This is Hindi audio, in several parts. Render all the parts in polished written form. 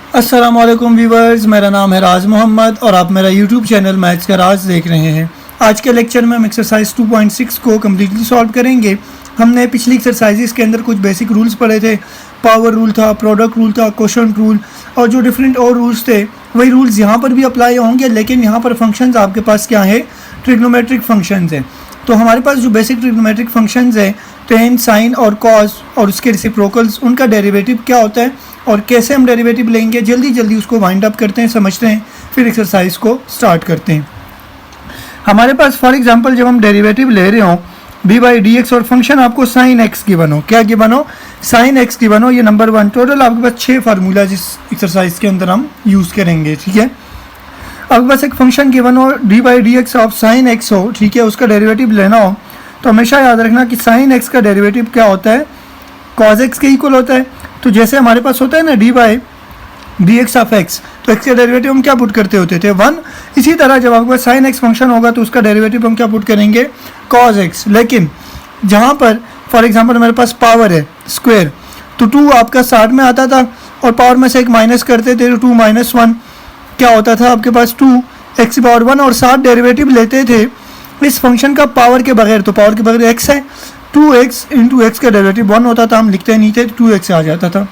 अस्सलामुअलैकुम व्यूवर्स, मेरा नाम है राज मोहम्मद और आप मेरा यूट्यूब चैनल मैथ्स का राज देख रहे हैं। आज के लेक्चर में हम एक्सरसाइज 2.6 को कम्प्लीटली सॉल्व करेंगे। हमने पिछली एक्सरसाइजेस के अंदर कुछ बेसिक रूल्स पढ़े थे। पावर रूल था, प्रोडक्ट रूल था, क्वोशंट रूल और जो डिफरेंट और रूल्स थे वही रूल्स यहाँ पर भी अप्लाई होंगे, लेकिन यहाँ पर फंक्शंस आपके पास क्या है, ट्रिग्नोमेट्रिक फंक्शंस हैं। तो हमारे पास जो बेसिक ट्रिग्नोमेट्रिक फंक्शंस है, टेन, साइन और कॉस और उसके रेसिप्रोकल्स, उनका डेरिवेटिव क्या होता है और कैसे हम डेरिवेटिव लेंगे, जल्दी उसको वाइंड अप करते हैं, समझते हैं, फिर एक्सरसाइज को स्टार्ट करते हैं। हमारे पास फॉर एग्जांपल जब हम डेरिवेटिव ले रहे हो b/dx और फंक्शन आपको sin x गिवन हो, क्या गिवन हो, sin x गिवन हो, ये नंबर 1। टोटल आपके पास 6 फार्मूला जिस एक्सरसाइज के अंदर हम यूज़ करेंगे, ठीक है। आपके पास एक फंक्शन गिवन हो d/dx ऑफ sin x हो, ठीक है, उसका डेरिवेटिव लेना हो तो हमेशा याद रखना कि sin x का डेरिवेटिव क्या होता है, cos x के इक्वल होता है। तो जैसे हमारे पास होता है ना d/dx ऑफ x, तो x का डेरिवेटिव हम क्या पुट करते होते थे, 1। इसी तरह जब आपके पास sin x फंक्शन होगा तो उसका डेरिवेटिव हम क्या पुट करेंगे, cos x। लेकिन जहाँ पर फॉर एग्जांपल हमारे पास पावर है स्क्वायर, तो 2 आपका 60 में आता था और पावर में से एक माइनस करते थे तो 2 - 1 क्या होता था आपके पास 2x⁻1 और 60 डेरिवेटिव लेते थे इस फंक्शन का पावर के बगैर। तो पावर के बगैर x है, 2x × x का डेरिवेटिव 1 होता था, हम लिखते नहीं थे, 2x आ जाता था।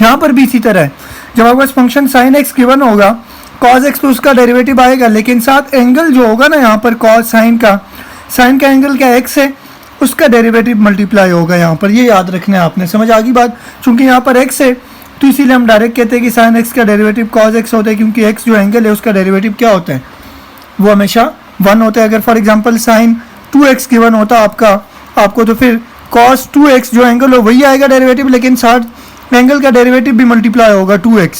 यहाँ पर भी इसी तरह है, जब आपके पास फंक्शन sin x गिवन होगा, cos x तो उसका डेरिवेटिव आएगा, लेकिन साथ एंगल जो होगा ना यहाँ पर cos sin का एंगल क्या x है, उसका डेरिवेटिव मल्टीप्लाई होगा यहाँ पर, ये याद रखना है आपने। समझ आ गई बात। चूंकि यहाँ पर x है तो इसीलिए हम डायरेक्ट कहते हैं कि sin x का डेरिवेटिव cos x होता है, क्योंकि x जो एंगल है उसका डेरिवेटिव क्या होता है, वो हमेशा 1 होता है। अगर for example sin 2x given होता आपको तो फिर cos 2x जो एंगल हो वही आएगा डेरिवेटिव, लेकिन 60 एंगल का डेरिवेटिव भी मल्टीप्लाई होगा 2x,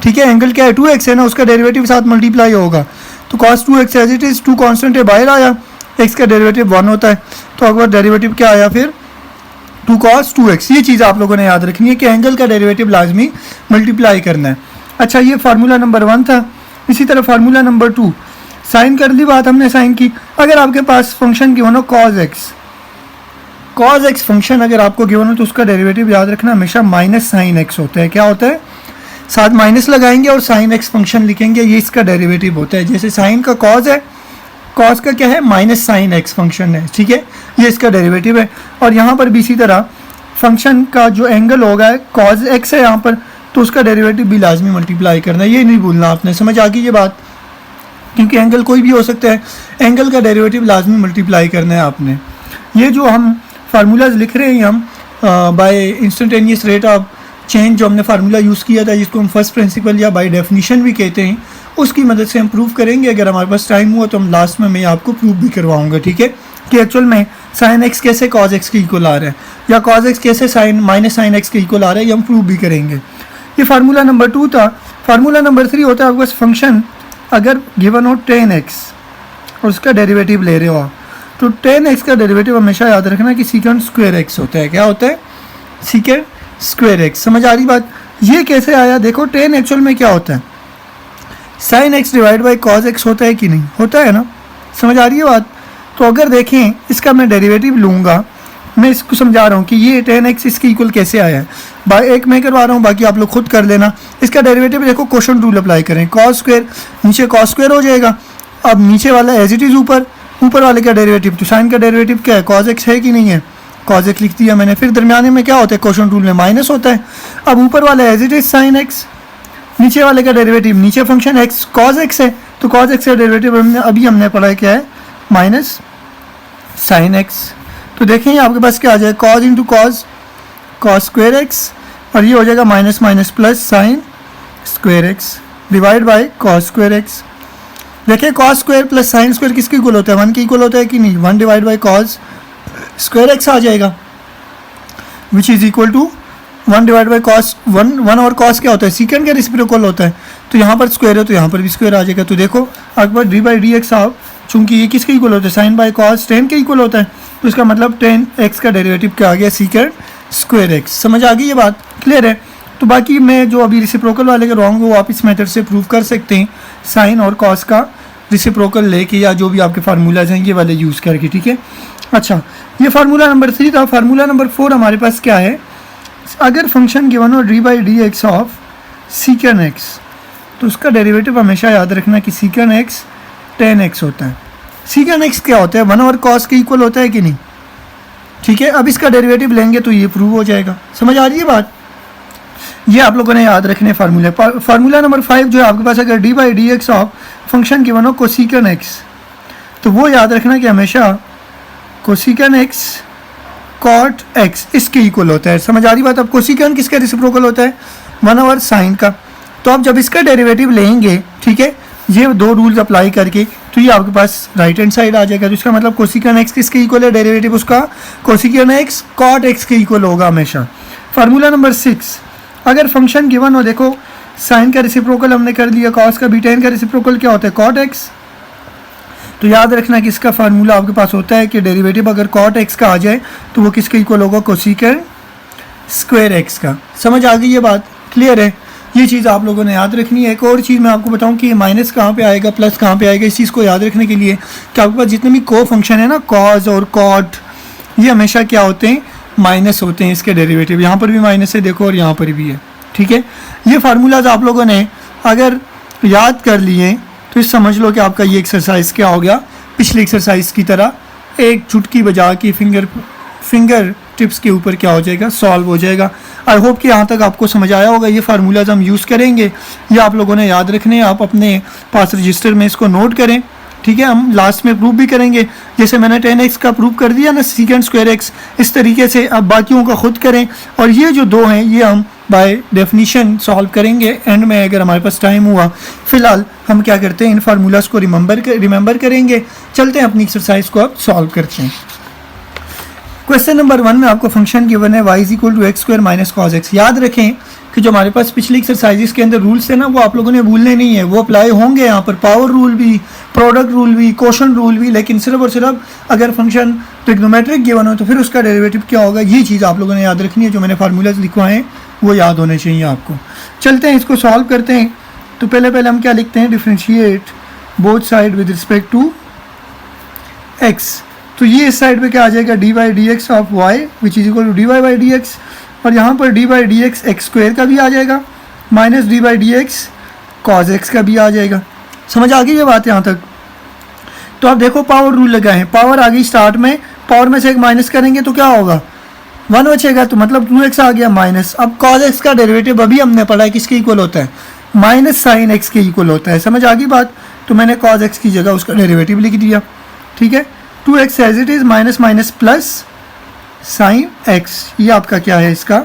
ठीक है। एंगल क्या है, 2x है ना, उसका डेरिवेटिव साथ मल्टीप्लाई होगा। तो cos 2x as it is, 2 constant है, बाहर आया, x का डेरिवेटिव 1 होता है, तो अगर डेरिवेटिव क्या आया फिर 2 cos 2x। ये चीज़ आप लोगों ने याद रखनी है कि एंगल का डेरिवेटिव लाजमी मल्टीप्लाई करना है। अच्छा, ये फार्मूला नंबर 1 था। इसी तरह फार्मूला नंबर 2, साइन कर ली बात हमने साइन की। अगर आपके पास फंक्शन गिवन हो cos x फंक्शन अगर आपको गिवन हो तो उसका डेरिवेटिव याद रखना हमेशा -sin x होता है। क्या होता है, साथ माइनस लगाएंगे और sin x फंक्शन लिखेंगे, ये इसका डेरिवेटिव होता है। जैसे साइन का cos है, cos का क्या है, -sin x फंक्शन है, ठीक है, ये इसका डेरिवेटिव है। और यहाँ पर भी इसी तरह फंक्शन का जो एंगल होगा cos x है यहाँ पर, तो उसका डेरिवेटिव भी लाजमी मल्टीप्लाई करना है, ये नहीं भूलना आपने। समझ आ गई ये बात, क्योंकि एंगल कोई भी हो सकता है, एंगल का डेरिवेटिव लाजमी मल्टीप्लाई करना है आपने। ये जो हम फार्मूलाज लिख रहे हैं हम by instantaneous rate of change, जो हमने फार्मूला यूज़ किया था जिसको हम फर्स्ट प्रिंसिपल या बाय डेफिनेशन भी कहते हैं, उसकी मदद से हम प्रूव करेंगे। अगर हमारे पास टाइम हुआ तो हम लास्ट में मैं आपको प्रूव भी करवाऊंगा, ठीक है, कि एक्चुअल में sin x कैसे cos x के इक्वल आ रहा है या cos x कैसे sin x के इक्वल आ रहा है, ये हम प्रूव भी करेंगे। ये फार्मूला नंबर 2 था। फार्मूला नंबर 3 होता है आपके पास फंक्शन अगर गिवन हो 10x और उसका डेरिवेटिव ले रहे हो आप, तो 10x का डेरिवेटिव हमेशा याद रखना कि secant स्क्वायर x होता है। क्या होता है, secant स्क्वायर x। समझ आ रही बात। ये कैसे आया, देखो 10 एक्चुअल में क्या होता है, sin x / cos x होता है कि नहीं, होता है ना। समझ आ रही है बात। तो अगर देखें इसका मैं डेरिवेटिव लूँगा, मैं इसको समझा रहा हूँ कि ये 10x इसके इक्वल कैसे आया है, एक मैं करवा रहा हूँ, बाकी आप लोग खुद कर लेना। इसका डेरिवेटिव देखो, क्वोशंट रूल अप्लाई करें, cos स्क्वायर नीचे cos स्क्वायर हो जाएगा, अब नीचे वाला एज इट इज़ ऊपर वाले का डेरिवेटिव, तो साइन का डेरिवेटिव क्या है, cos x है कि नहीं है, cos x लिख दिया मैंने। फिर दरमियाने में क्या होता है, क्वोशंट रूल में माइनस होता है। अब ऊपर वाला as it is sin x, नीचे वाले का डेरिवेटिव, नीचे फंक्शन x cos x है, तो cos x का डेरिवेटिव हमने पढ़ा है क्या है, -sin x। तो देखें आपके पास क्या आ जाए, cos × cos स्क्वायर x, और ये हो जाएगा minus plus sin square x divide by cos square x। देखिए cos square plus sin square किसके इक्वल होता है, 1 के इक्वल होता है कि नहीं, 1 divide by cos square x आ जाएगा, which is equal to 1 divide by cos 1 और cos क्या होता है, secant का रेसिप्रोकल होता है। तो यहाँ पर स्क्वायर है तो यहाँ पर भी स्क्वायर आ जाएगा। तो देखो आपके पास d/dx आप, चूँकि ये किसके इक्वल होता है, sin बाई cos 10 के इक्वल होता है, तो इसका मतलब 10x का डेरिवेटिव क्या आ गया, secant स्क्वायर x। समझ आ गई ये बात, क्लियर है। तो बाकी मैं जो अभी रेसिप्रोकल वाले करवाऊंगा वो आप इस मेथड से प्रूव कर सकते हैं, साइन और कॉस का रेसिप्रोकल लेके या जो भी आपके फार्मूलाज हैं ये वाले यूज़ करके, ठीक है। अच्छा, ये फार्मूला नंबर 3 था। फार्मूला नंबर 4 हमारे पास क्या है, अगर फंक्शन गिवन हो d/dx ऑफ सीकन एक्स, तो उसका डेरिवेटिव हमेशा याद रखना कि सीकन एक्स टेन एक्स होता है। सीकन एक्स क्या होता है, 1/cos के इक्वल होता है कि नहीं, ठीक है। अब इसका डेरिवेटिव लेंगे तो ये प्रूव हो जाएगा। समझ आ रही है बात, ये आप लोगों ने याद रखने फार्मूले। फार्मूला नंबर 5 जो है आपके पास, अगर D by d x of function given हो कोसिकन एक्स, तो वो याद रखना कि हमेशा कोसिकन एक्स कॉट एक्स इसके इक्वल होता है। समझ आ रही बात। अब कोसिकन किसका रेसिप्रोकल होता है, 1/sin का। तो अब जब इसका डेरिवेटिव लेंगे, ठीक है, ये दो रूल्स अप्लाई करके, तो ये आपके पास राइट हैंड साइड आ जाएगा। तो इसका मतलब कोसिकन एक्स किसके इक्वल है, डेरिवेटिव उसका कोसिकन एक्स कॉट एक्स के इक्वल होगा हमेशा। फार्मूला नंबर 6, अगर फंक्शन गिवन हो, देखो साइन का रेसिप्रोकल हमने कर लिया, कॉस का भी, टेन का रेसिप्रोकल क्या होता है, कॉट एक्स। तो याद रखना कि इसका फार्मूला आपके पास होता है कि डेरिवेटिव अगर कॉट एक्स का आ जाए तो वो किसके इक्वल होगा, कोसिकन स्क्वायर एक्स का। समझ आ गई ये बात, क्लियर है। ये चीज़ आप लोगों ने याद रखनी है। एक और चीज़ मैं आपको बताऊं कि ये माइनस कहाँ पे आएगा, प्लस कहाँ पे आएगा, इस चीज़ को याद रखने के लिए कि आपके पास जितने भी को फंक्शन है ना, कॉज और कॉट, ये हमेशा क्या होते हैं, माइनस होते हैं इसके डेरिवेटिव। यहाँ पर भी माइनस है देखो, और यहाँ पर भी है, ठीक है। ये फार्मूलाज आप लोगों ने अगर याद कर लिए तो इस समझ लो कि आपका ये एक्सरसाइज क्या हो गया, पिछली एक्सरसाइज की तरह एक चुटकी बजा के फिंगर टिप्स के ऊपर क्या हो जाएगा, सॉल्व हो जाएगा। आई होप कि यहाँ तक आपको समझ आया होगा। ये फार्मूलाज हम यूज़ करेंगे, ये आप लोगों ने याद रखने हैं। आप अपने पास रजिस्टर में इसको नोट करें, ठीक है। हम लास्ट में प्रूव भी करेंगे, जैसे मैंने 10x का प्रूव कर दिया ना, सीकन स्क्वायर एक्स, इस तरीके से आप बाकियों का खुद करें। और ये जो दो हैं ये हम बाय डेफिनीशन सॉल्व करेंगे एंड में, अगर हमारे पास टाइम हुआ। फिलहाल हम क्या करते हैं, इन फार्मूलाज को रिमेंबर करेंगे। चलते हैं अपनी एक्सरसाइज को अब सॉल्व करते हैं। क्वेश्चन नंबर 1 में आपको फंक्शन गिवन है y equal to x square minus cos x. याद रखें कि जो हमारे पास पिछली एक्सरसाइजेस के अंदर रूल्स थे ना, वो आप लोगों ने भूलने नहीं है, वो अप्लाई होंगे यहाँ पर। पावर रूल भी, प्रोडक्ट रूल भी, क्वोशंट रूल भी, लेकिन सिर्फ और सिर्फ अगर फंक्शन ट्रिग्नोमेट्रिक गिवन हो तो फिर उसका डेरिवेटिव क्या होगा, ये चीज़ आप लोगों ने याद रखनी है। जो मैंने फार्मूलाज लिखवाए हैं वो याद होने चाहिए आपको। चलते हैं इसको सॉल्व करते हैं। तो पहले हम क्या लिखते हैं, differentiate both side with respect to x. तो ये इस साइड पे क्या आ जाएगा, d by d x of y which is equal to d y by d x, और यहाँ पर d by d x x square का भी आ जाएगा, minus d by d x cos x का भी आ जाएगा। समझ आ गई ये बात यहाँ तक। तो आप देखो पावर रूल लगाए हैं, पावर आ गई स्टार्ट में, पावर में से एक माइनस करेंगे तो क्या होगा, 1 बचेगा, तो मतलब 2x आ गया माइनस। अब कॉज एक्स का डेरिवेटिव अभी हमने पढ़ा है किसके इक्वल होता है, माइनस साइन एक्स के इक्वल होता है। समझ आ गई बात। तो मैंने कॉज एक्स की जगह उसका डेरिवेटिव लिख दिया, ठीक है। 2x as it is, minus minus plus sine x, ये आपका क्या है, इसका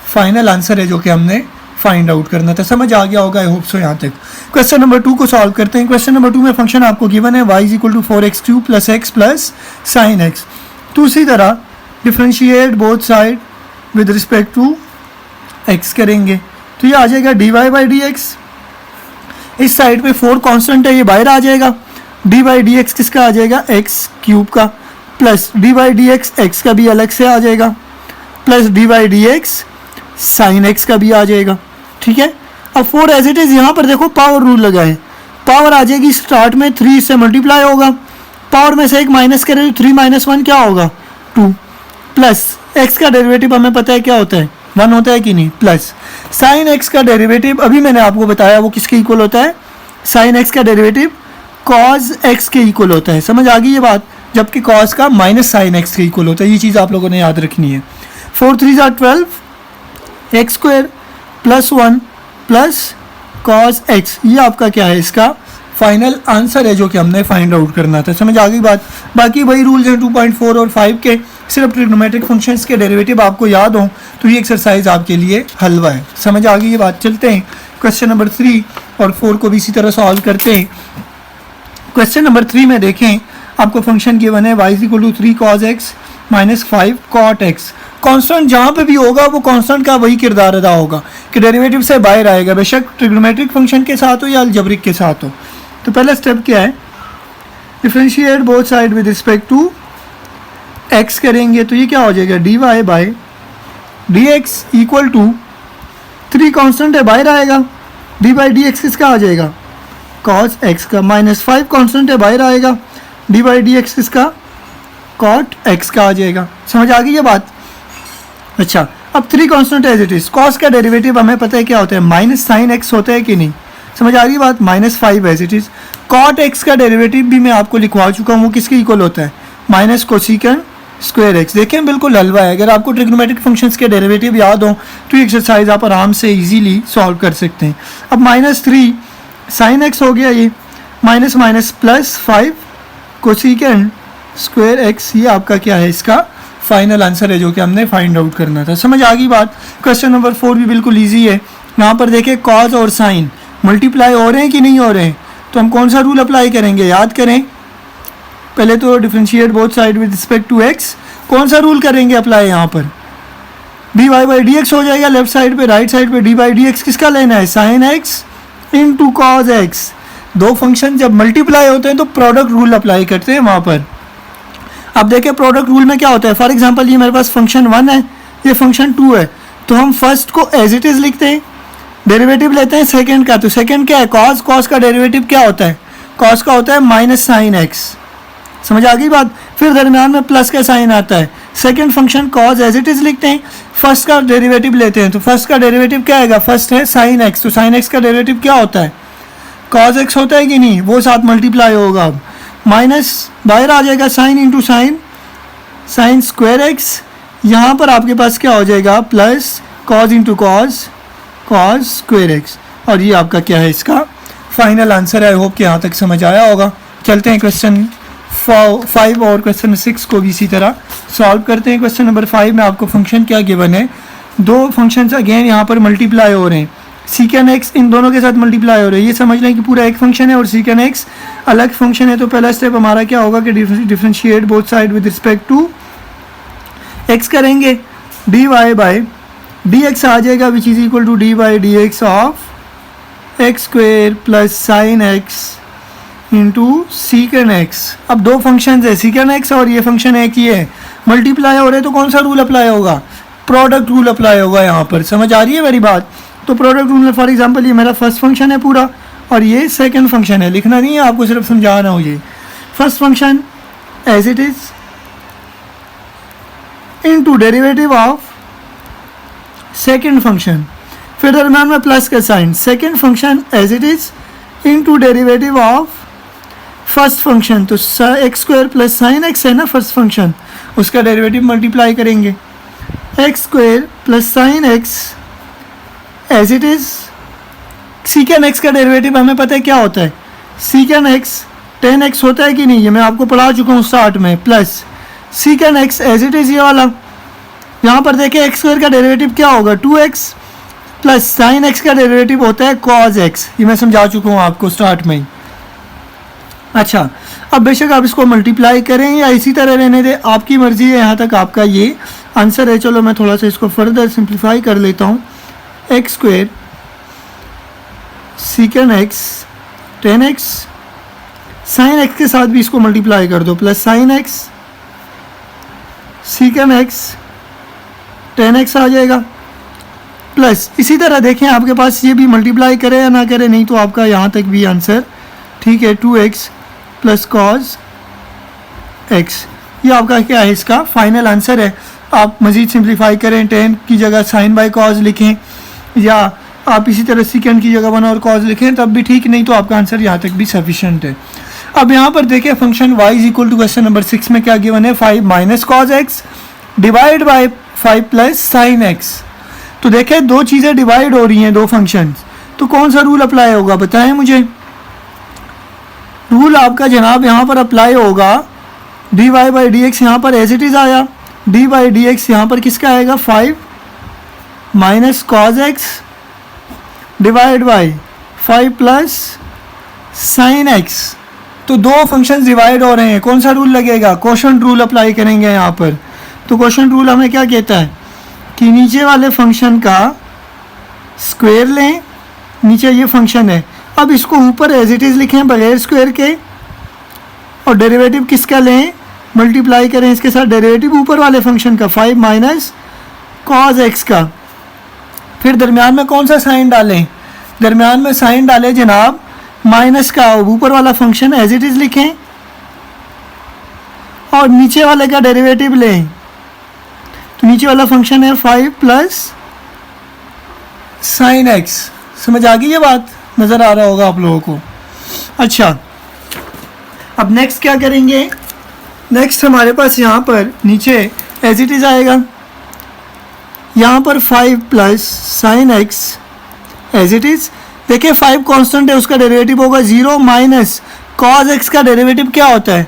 फाइनल आंसर है जो कि हमने फाइंड आउट करना था। समझ आ गया होगा, आई होप सो यहाँ तक। क्वेश्चन नंबर 2 को सॉल्व करते हैं। क्वेश्चन नंबर 2 में फंक्शन आपको गिवन है y equal to 4x³ plus x plus sine x. तो उसी तरह differentiate both side with respect to x करेंगे, तो ये आ जाएगा dy बाई डी एक्स। इस साइड पे 4 कांस्टेंट है, ये बाहर आ जाएगा। डी बाई डी एक्स किसका आ जाएगा, x³ का, plus D by d x x का भी अलग से आ जाएगा, plus D by d x sine x का भी आ जाएगा, ठीक है। अब 4 एज इट इज़, यहाँ पर देखो पावर रूल लगा है, पावर आ जाएगी स्टार्ट में 3 से मल्टीप्लाई होगा, पावर में से एक माइनस करें तो 3 माइनस 1 क्या होगा, 2, प्लस एक्स का डेरिवेटिव हमें पता है क्या होता है, 1 होता है कि नहीं, प्लस साइन एक्स का डेरिवेटिव अभी मैंने आपको बताया वो किसके इक्वल होता है, साइन एक्स का डेरिवेटिव कॉज एक्स के इक्वल होता है। समझ आ गई ये बात, जबकि कॉज का माइनस साइन एक्स के इक्वल होता है। ये चीज़ आप लोगों ने याद रखनी है। 4 3 12, x square plus 1 plus cos x, ये आपका क्या है, इसका फाइनल आंसर है जो कि हमने फाइंड आउट करना था। समझ आ गई बात। बाकी वही रूल्स हैं 2.4 और 5 के, सिर्फ ट्रिग्नोमेट्रिक फंक्शंस के डेरिवेटिव आपको याद हो तो ये एक्सरसाइज आपके लिए हलवा है। समझ आ गई ये बात। चलते हैं क्वेश्चन नंबर 3 और 4 को भी इसी तरह सॉल्व करते हैं। क्वेश्चन नंबर 3 में देखें, आपको फंक्शन गिवन है y equal to 3 cos x minus 5 cot x। Constant जहाँ पे भी होगा वो कांस्टेंट का वही किरदार अदा होगा कि डेरिवेटिव से बाहर आएगा, बेशक ट्रिग्नोमेट्रिक फंक्शन के साथ हो या अलजेब्रिक के साथ हो। तो पहला स्टेप क्या है, differentiate both side with respect to x करेंगे, तो ये क्या हो जाएगा, dy by d x equal to 3 constant है बाहर आएगा, डी बाई डी एक्स किसका आ जाएगा, cos x का, माइनस 5 कांस्टेंट है बाहर आएगा, डी बाई डी एक्स किसका, cot x का आ जाएगा। समझ आ गई ये बात। अच्छा, अब 3 constant as it is. Cos का डेरिवेटिव हमें पता है क्या होता है, माइनस साइन एक्स होता है कि नहीं, समझ आ रही बात, -5 as it is. Cot x का डेरिवेटिव भी मैं आपको लिखवा चुका हूँ, वो किसके इक्वल होता है, माइनस कोसिकन स्क्वायर एक्स। देखें बिल्कुल हलवा है, अगर आपको ट्रिग्नोमेट्रिक फंक्शंस के डेरिवेटिव याद हो तो ये एक्सरसाइज आप आराम से इजीली सॉल्व कर सकते हैं। अब -3 साइन एक्स हो गया, ये माइनस माइनस +5 कोसिकन स्क्वायर एक्स, ये आपका क्या है, इसका फाइनल आंसर है जो कि हमने फाइंड आउट करना था। समझ आ गई बात। क्वेश्चन नंबर 4 भी बिल्कुल ईजी है। यहाँ पर देखें कॉज और साइन मल्टीप्लाई हो रहे हैं कि नहीं हो रहे हैं, तो हम कौन सा रूल अप्लाई करेंगे, याद करें। पहले तो differentiate both side with respect to x, कौन सा रूल करेंगे अप्लाई यहाँ पर, dy/dx हो जाएगा लेफ्ट साइड पे, राइट साइड पे dy/dx किसका लेना है, sign x into cos x. दो फंक्शन जब मल्टीप्लाई होते हैं तो प्रोडक्ट रूल अप्लाई करते हैं वहाँ पर। अब देखिए प्रोडक्ट रूल में क्या होता है, फॉर एग्जांपल ये मेरे पास फंक्शन 1 है, ये फंक्शन 2 है, तो हम फर्स्ट को एज इट इज़ लिखते हैं, डेरिवेटिव लेते हैं सेकंड का, तो सेकंड क्या है, कॉस, कॉस का डेरिवेटिव क्या होता है, कॉस का होता है माइनस साइन एक्स। समझ आ गई बात। फिर दरमियान में प्लस का साइन आता है, second function cos as it is लिखते हैं, फर्स्ट का डेरिवेटिव लेते हैं, तो फर्स्ट का डेरिवेटिव क्या आएगा, फर्स्ट है साइन एक्स, तो साइन एक्स का डेरिवेटिव क्या होता है, कॉस एक्स होता है कि नहीं, वो साथ मल्टीप्लाई होगा। अब माइनस बाहर आ जाएगा, sine into sine, sign square x, यहाँ पर आपके पास क्या हो जाएगा, plus cos into cos, cos square x, और ये आपका क्या है, इसका फाइनल आंसर है। आई होप कि यहाँ तक समझ आया होगा। चलते हैं क्वेश्चन 5 और क्वेश्चन 6 को भी इसी तरह सॉल्व करते हैं। क्वेश्चन नंबर 5 में आपको फंक्शन क्या गिवन है, दो फंक्शंस अगेन यहाँ पर मल्टीप्लाई हो रहे हैं, सीकन एक्स इन दोनों के साथ मल्टीप्लाई हो रहे हैं। ये समझ लें कि पूरा एक फंक्शन है और सीकन एक्स अलग फंक्शन है। तो पहला स्टेप हमारा क्या होगा कि differentiate both side with respect to x करेंगे, dy/dx आ जाएगा which is equal to dy/dx of x square plus sine x into secant x. अब दो फंक्शन है सीकन एक्स और ये फंक्शन एक ही है, मल्टीप्लाई हो रहे हैं, तो कौन सा रूल अप्लाई होगा, प्रोडक्ट रूल अप्लाई होगा यहाँ पर। समझ आ रही है मेरी बात। तो प्रोडक्ट रूल में फॉर एग्जांपल ये मेरा फर्स्ट फंक्शन है पूरा और ये सेकंड फंक्शन है, लिखना नहीं है आपको, सिर्फ समझाना हो। ये first function as it is into derivative of second function, फिर दरम्यान में प्लस का sign, second function as it is into derivative of first function, तो x square plus sine x है ना फर्स्ट फंक्शन, उसका डेरिवेटिव मल्टीप्लाई करेंगे, x square plus sine x as it is. Secant x का डेरिवेटिव हमें पता है क्या होता है, सीकन एक्स 10x होता है कि नहीं, ये मैं आपको पढ़ा चुका हूँ स्टार्ट में, plus secant x as it is ये वाला। यहाँ पर देखिए एक्स स्क्वायर का डेरिवेटिव क्या होगा 2x प्लस साइन एक्स का डेरिवेटिव होता है कॉज एक्स, ये मैं समझा चुका हूँ आपको स्टार्ट में ही। अच्छा, अब बेशक आप इसको मल्टीप्लाई करें या इसी तरह रहने दें, आपकी मर्जी है, यहाँ तक आपका ये आंसर है। चलो मैं थोड़ा सा इसको फर्दर सिंप्लीफाई कर लेता हूँ, x square secant x 10x, sine x के साथ भी इसको मल्टीप्लाई कर दो, plus sine x secant x 10x आ जाएगा, प्लस इसी तरह देखें आपके पास ये भी मल्टीप्लाई करे या ना करे, नहीं तो आपका यहाँ तक भी आंसर ठीक है 2x प्लस कॉज एक्स, ये आपका क्या है, इसका फाइनल आंसर है। आप मज़ीद सिंप्लीफाई करें, 10 की जगह साइन बाय कॉज लिखें या आप इसी तरह सीकेंड की जगह 1 और कॉज लिखें तब भी ठीक, नहीं तो आपका आंसर यहाँ तक भी सफिशेंट है। अब यहाँ पर देखिए function y is equal to question number 6 में क्या गिवन है, 5 minus cos x divide by 5 plus sine x. तो देखें दो चीज़ें डिवाइड हो रही हैं, दो फंक्शंस, तो कौन सा रूल अप्लाई होगा बताएं मुझे। रूल आपका जनाब यहाँ पर अप्लाई होगा, dy/dx यहाँ पर एज इट इज़ आया, dy/dx यहाँ पर किसका आएगा 5 minus cos x divide by 5 plus sine x. तो दो फंक्शंस डिवाइड हो रहे हैं, कौन सा रूल लगेगा, कोशेंट रूल अप्लाई करेंगे यहाँ पर। तो कोशेंट रूल हमें क्या कहता है कि नीचे वाले फंक्शन का स्क्वायर लें, नीचे ये फंक्शन है, अब इसको ऊपर एज इट इज़ लिखें बगैर स्क्वायर के, और डेरिवेटिव किसका लें, मल्टीप्लाई करें इसके साथ डेरिवेटिव ऊपर वाले फंक्शन का 5 माइनस कॉज एक्स का। फिर दरमियान में कौन सा साइन डालें, दरमियान में साइन डालें जनाब माइनस का, ऊपर वाला फंक्शन एज इट इज़ लिखें और नीचे वाले का डेरिवेटिव लें। तो नीचे वाला फंक्शन है 5 प्लस साइन एक्स। समझ आ गई ये बात, नज़र आ रहा होगा आप लोगों को। अच्छा, अब नेक्स्ट क्या करेंगे, नेक्स्ट हमारे पास यहाँ पर नीचे एज इट इज़ आएगा, यहाँ पर 5 plus sine x as it is. देखिए 5 कांस्टेंट है, उसका डेरिवेटिव होगा 0 माइनस कॉज एक्स का डेरिवेटिव क्या होता है,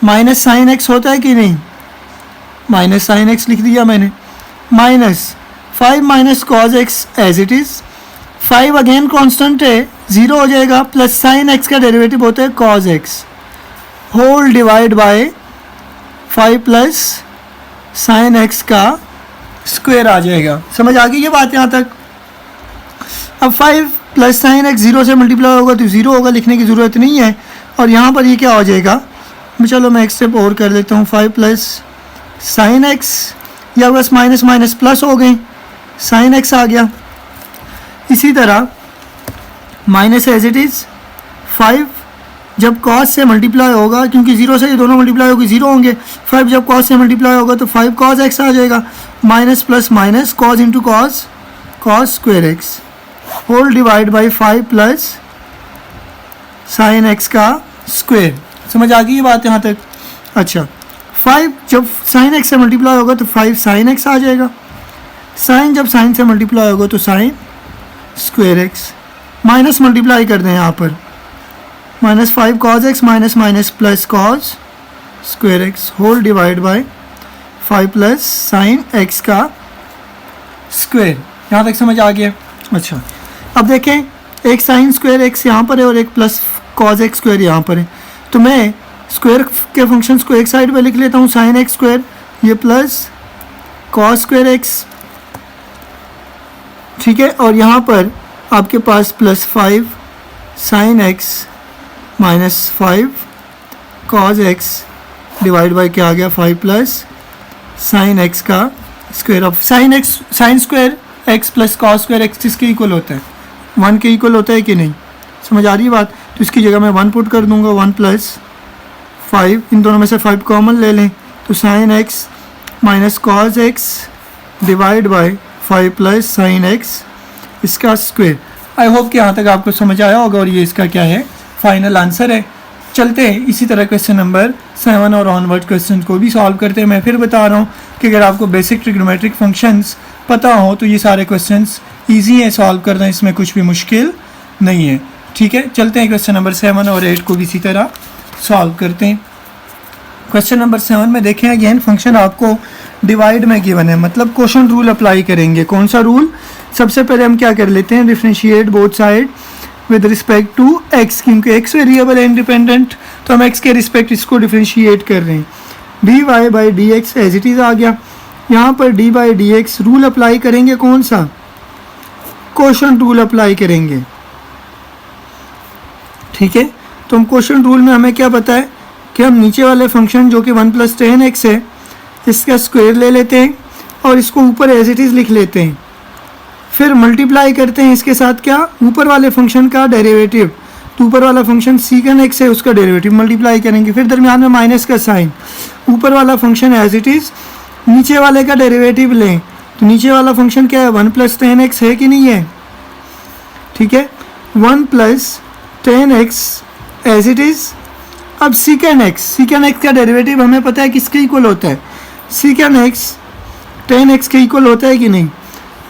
माइनस साइन एक्स होता है कि नहीं, माइनस साइन एक्स लिख दिया मैंने, minus 5 minus cos x as it is. 5 again constant है, 0 हो जाएगा, प्लस साइन एक्स का डेरिवेटिव होता है cos x, whole divide by 5 plus sine x का स्क्वायर आ जाएगा। समझ आ गई ये बात यहाँ तक। अब 5 प्लस साइन एक्स 0 से मल्टीप्लाई होगा तो 0 होगा, लिखने की ज़रूरत नहीं है। और यहाँ पर ये क्या हो जाएगा, चलो मैं एक स्टेप और कर लेता हूँ, 5 प्लस साइन एक्स, या बस माइनस माइनस प्लस हो गए, साइन एक्स आ गया। इसी तरह माइनस एज इट इज़ 5 जब कॉस से मल्टीप्लाई होगा, क्योंकि 0 से ये दोनों मल्टीप्लाई होगी 0 होंगे, 5 जब कॉस से मल्टीप्लाई होगा तो 5 कॉस एक्स आ जाएगा, minus plus minus cos into cos, cos square x, whole divide by 5 plus sine x का स्क्वायर। समझ आ गई ये बात यहाँ तक। अच्छा, 5 जब साइन एक्स से मल्टीप्लाई होगा तो 5 साइन एक्स आ जाएगा, साइन जब साइन से मल्टीप्लाई होगा तो sine square x, minus multiply कर दें यहाँ पर, minus 5 cos x minus minus plus cos square x, whole divide by 5 plus sine x का स्क्वायर। यहाँ तक समझ आ गया। अच्छा, अब देखें एक साइन स्क्वायर एक्स यहाँ पर है और एक प्लस कॉज एक्स स्क्वायर यहाँ पर है, तो मैं स्क्वायर के फंक्शंस को एक साइड पे लिख लेता हूँ, साइन एक्स स्क्वायर, ये प्लस कॉस स्क्वायर एक्स, ठीक है। और यहाँ पर आपके पास plus 5 sine x minus 5 cos x divide by क्या आ गया, 5 प्लस साइन एक्स का स्क्वायर। अब sine square x plus cos square x किसके इक्वल होता है, 1 के इक्वल होता है कि नहीं, समझ आ रही है बात। तो इसकी जगह मैं 1 पुट कर दूंगा, 1 प्लस 5, इन दोनों में से 5 कॉमन ले लें तो sign x minus cos x divide by 5 plus sine x इसका स्क्वायर। आई होप कि यहाँ तक आपको समझ आया होगा और ये इसका क्या है, फाइनल आंसर है। चलते हैं इसी तरह क्वेश्चन नंबर 7 और ऑनवर्ड क्वेश्चन को भी सॉल्व करते हैं। मैं फिर बता रहा हूँ कि अगर आपको बेसिक ट्रिग्नोमेट्रिक फंक्शंस पता हो तो ये सारे क्वेश्चंस इजी है सॉल्व करना, इसमें कुछ भी मुश्किल नहीं है। ठीक है, चलते हैं क्वेश्चन नंबर 7 और 8 को भी इसी तरह सॉल्व करते हैं। क्वेश्चन नंबर 7 में देखें, अगेन फंक्शन आपको डिवाइड में गिवन है, मतलब क्वोशंट रूल अप्लाई करेंगे। कौन सा रूल, सबसे पहले हम क्या कर लेते हैं, differentiate both side with respect to x, क्योंकि एक्स वेरिएबल है इंडिपेंडेंट, तो हम एक्स के रिस्पेक्ट इसको डिफरेंशिएट कर रहे हैं। D y by d x as it is आ गया। यहाँ पर d by d x rule apply करेंगे, कौन सा, क्वोशंट रूल अप्लाई करेंगे। ठीक है, तो हम क्वोशंट रूल में हमें क्या पता है कि हम नीचे वाले फंक्शन जो कि 1 प्लस 10x है इसका स्क्वायर ले लेते हैं और इसको ऊपर एज इट इज़ लिख लेते हैं, फिर मल्टीप्लाई करते हैं इसके साथ क्या, ऊपर वाले फंक्शन का डेरिवेटिव, तो ऊपर वाला फंक्शन सीकन एक्स है उसका डेरिवेटिव मल्टीप्लाई करेंगे, फिर दरमियान में माइनस का साइन, ऊपर वाला फंक्शन एज इट इज़, नीचे वाले का डेरिवेटिव लें, तो नीचे वाला फंक्शन क्या है, 1 प्लस 10x है कि नहीं है। ठीक है, 1 plus 10x as it is. अब सीकन एक्स का डेरिवेटिव हमें पता है किसके इक्वल होता है, सीकन एक्स 10x के इक्वल होता है कि नहीं,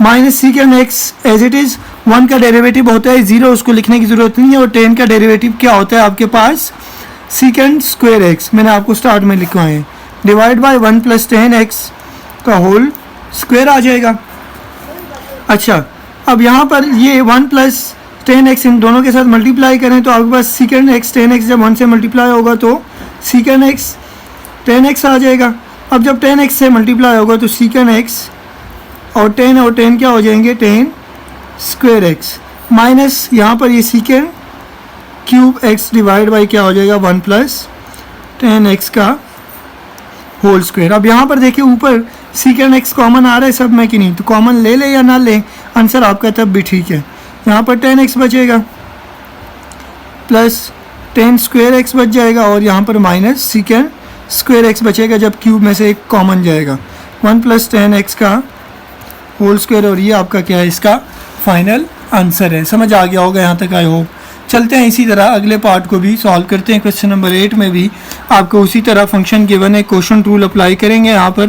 minus secant x as it is, 1 का डेरिवेटिव होता है 0, उसको लिखने की ज़रूरत नहीं है, और 10 का डेरिवेटिव क्या होता है आपके पास, सीकन स्क्वायर एक्स, मैंने आपको स्टार्ट में लिखवाए हैं, डिवाइड बाय 1 प्लस 10x का होल स्क्वायर आ जाएगा। अच्छा, अब यहाँ पर ये 1 प्लस 10x इन दोनों के साथ मल्टीप्लाई करें तो आपके पास सीकन एक्स 10x जब 1 से मल्टीप्लाई होगा तो सीकन एक्स 10x आ जाएगा। अब जब 10x से मल्टीप्लाई होगा तो सीकन एक्स और 10 क्या हो जाएंगे, 10 स्क्वायर एक्स, माइनस यहाँ पर ये सीकन क्यूब एक्स डिवाइड बाई क्या हो जाएगा, 1 प्लस 10x का होल स्क्वायर। अब यहाँ पर देखिए ऊपर सीकन एक्स कॉमन आ रहा है सब में कि नहीं, तो कॉमन ले ले या ना ले, आंसर आपका तब भी ठीक है। यहाँ पर 10x बचेगा प्लस 10 स्क्वायर एक्स बच जाएगा और यहाँ पर माइनस सीकन स्क्वायर एक्स बचेगा जब क्यूब में से एक कॉमन जाएगा, 1 + 10x का होल स्क्वायर, और ये आपका क्या है, इसका फाइनल आंसर है। समझ आ गया होगा यहाँ तक, आई होप। चलते हैं इसी तरह अगले पार्ट को भी सॉल्व करते हैं। क्वेश्चन नंबर 8 में भी आपको उसी तरह फंक्शन गिवन है, क्वोशंट रूल अप्लाई करेंगे। यहाँ पर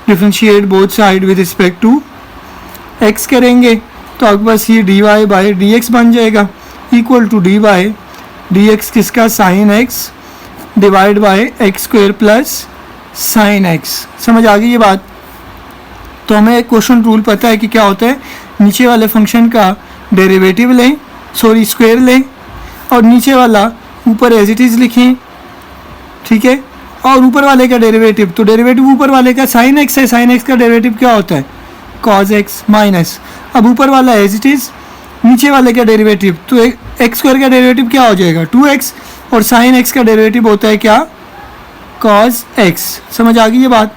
differentiate both side with respect to x करेंगे तो आपके पास ये dy/dx बन जाएगा इक्वल टू dy/dx किसका, sine x divide by x² plus sine x। समझ आ गई ये बात। तो हमें क्वोशंट रूल पता है कि क्या होता है, नीचे वाले फंक्शन का डेरिवेटिव लें, स्क्वायर लें, और नीचे वाला ऊपर एज इट इज़ लिखें, ठीक है। और ऊपर वाले का डेरिवेटिव, तो डेरिवेटिव ऊपर वाले का साइन x है, साइन x का डेरिवेटिव क्या होता है, cos x माइनस, अब ऊपर वाला एज इट इज़, नीचे वाले का डेरिवेटिव, तो x² का डेरिवेटिव क्या हो जाएगा 2x, और साइन x का डेरिवेटिव होता है क्या, cos x। समझ आ गई ये बात।